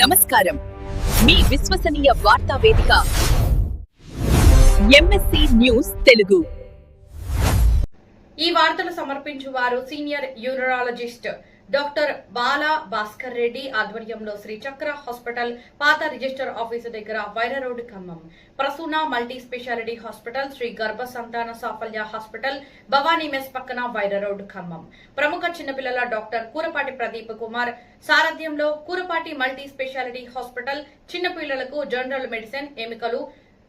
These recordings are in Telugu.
నమస్కారం. మీ విశ్వసనీయ వార్తా వేదిక ఎంఎస్సి న్యూస్ తెలుగు. ఈ వార్తలు సమర్పించువారు senior urologist doctor Bala Bhaskar Reddy ఆధ్వర్యంలో శ్రీ చక్ర హాస్పిటల్, పాత రిజిస్టర్ ఆఫీసు దగ్గర Wyra road, Khammam. Prasuna multi speciality hospital, Shri Garbha Santana సాఫల్య hospital, Bhavani mess పక్కన వైరా రోడ్, ఖమ్మం. ప్రముఖ చిన్నపిల్లల డాక్టర్ కూరపాటి ప్రదీప్ కుమార్ సారథ్యంలో కూరపాటి మల్టీ స్పెషాలిటీ హాస్పిటల్ చిన్నపిల్లలకు జనరల్ మెడిసిన్, ఎముకలు,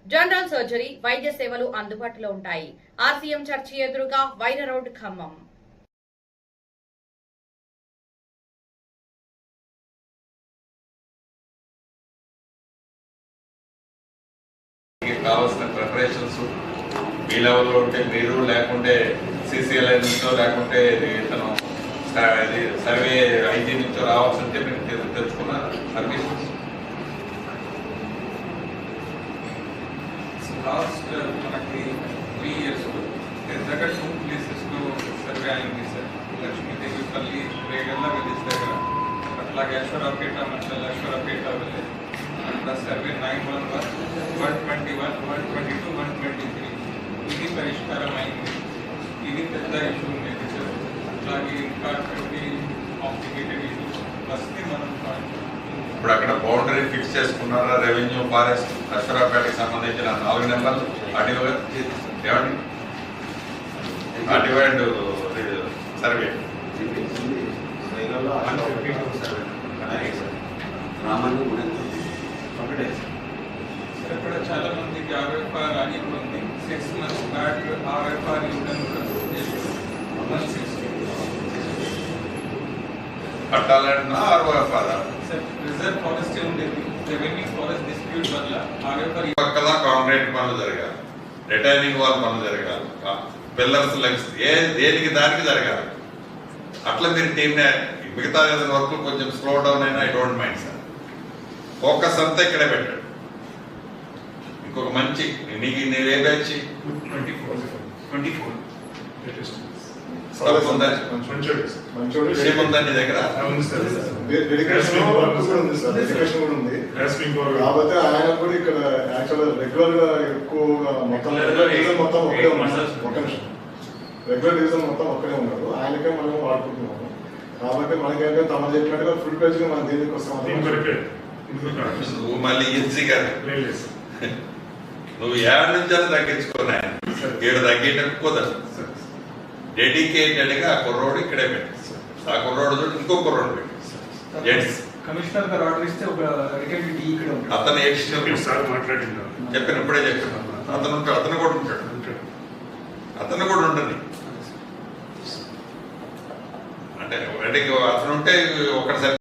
జనరల్ సర్జరీ వైద్య సేవలు అందుబాటులో ఉంటాయి. ఆర్సీఎం చర్చి ఎదురుగా వైరా రోడ్, ఖమ్మం. కావాల్సిన ప్రిపరేషన్స్ మీ లెవెల్లో ఉంటే మీరు, లేకుంటే సిసిఎల్ఐ నుంచో, లేకుంటే తను ఇది సర్వే ఐటీ నుంచో రావాల్సి ఉంటే మీరు తెలుసుకున్నారు పర్మిషన్స్. లాస్ట్ మనకి 3 years దగ్గర 2 ప్లేసెస్లో సర్వే అయింది సార్. లక్ష్మీదేవిపల్లి, రేగల్ల విలేజ్ దగ్గర, అట్లాగే అశ్వరాపేట మండల అశ్వరాపేట విలేజ్. అట్లా సర్వే 911, 121, 122, 123 ఇది పరిష్కారం అయింది. ఇది పెద్ద ఇష్యూ లేదు సార్. అట్లాగే ఇంకా 20 కాంప్లికేటెడ్ ఇష్యూస్ వస్తే మనం ఇప్పుడు అక్కడ బౌండరీ ఫిక్స్ చేసుకున్నారా? రెవెన్యూ, ఫారెస్ట్, అశ్వరాపేటకి సంబంధించిన 4 నెంబర్లు ఏమండి అడివైడ్ సర్వే ఇక్కడ చాలా మందికి ఆర్ఎఫ్ఆర్ అని ఉంది. 6 months బ్యాక్ ఆర్ఎఫ్ఆర్ కట్టాలన్నా ఆర్ఓఎఫ్ఆర్ రిజర్వ్ ఫారెస్ట్ ఉండేది. రెవెన్యూ ఫారెస్ట్ డిస్ప్యూట్ వల్ల ఆర్ఎఫ్ఆర్ పక్కల కాంక్రీట్ పనులు జరగాలి, రిటైనింగ్ వాల్ పనులు జరగాలి, పిల్లర్స్ లెగ్స్ దేనికి దానికి జరగాలి. అట్లా మీరు టీంనే మిగతా ఏదైనా వర్క్ కొంచెం స్లో డౌన్ అయినా I don't mind sir. Focus అంతా ఇక్కడే పెట్టాడు. ఇంకొక మంచి నీకు నీవే బ్యాచ్ 24 విషయం ఉందా నీ దగ్గర? కాబట్టి ఆయన కూడా ఇక్కడ యాక్చువల్ రెగ్యులర్ గా ఎక్కువగా రెగ్యులర్ డివిజన్ మొత్తం ఒక్కడే ఉన్నాడు. ఆయనకే మనం వాడుకుంటున్నాము. కాబట్టి మనకేంటే తమ చెప్పినట్టుగా ఫుల్ పేజ్ గా మనం దీనికి వస్తాం. నువ్వు మళ్ళీ ఈజీ గారు నువ్వు 7 నుంచి తగ్గించుకున్నా 7 తగ్గేటట్టు కుదరదు. డెడికేటెడ్ గా ఆ కుర్రోడు ఇక్కడే పెట్టారు. ఆ కుర్రోడు ఇంకో కుర్రోడు పెట్టారు. కమిషనర్ గారు ఆర్డర్ ఇస్తే ఒక రికమెండ్ ఇక్కడ ఉంటాడు. అతను చెప్పిన ఇప్పుడే చెప్పాను. అతను కూడా ఉంటాడు. అతను కూడా ఉండదు. అంటే అతను ఉంటే ఒకటి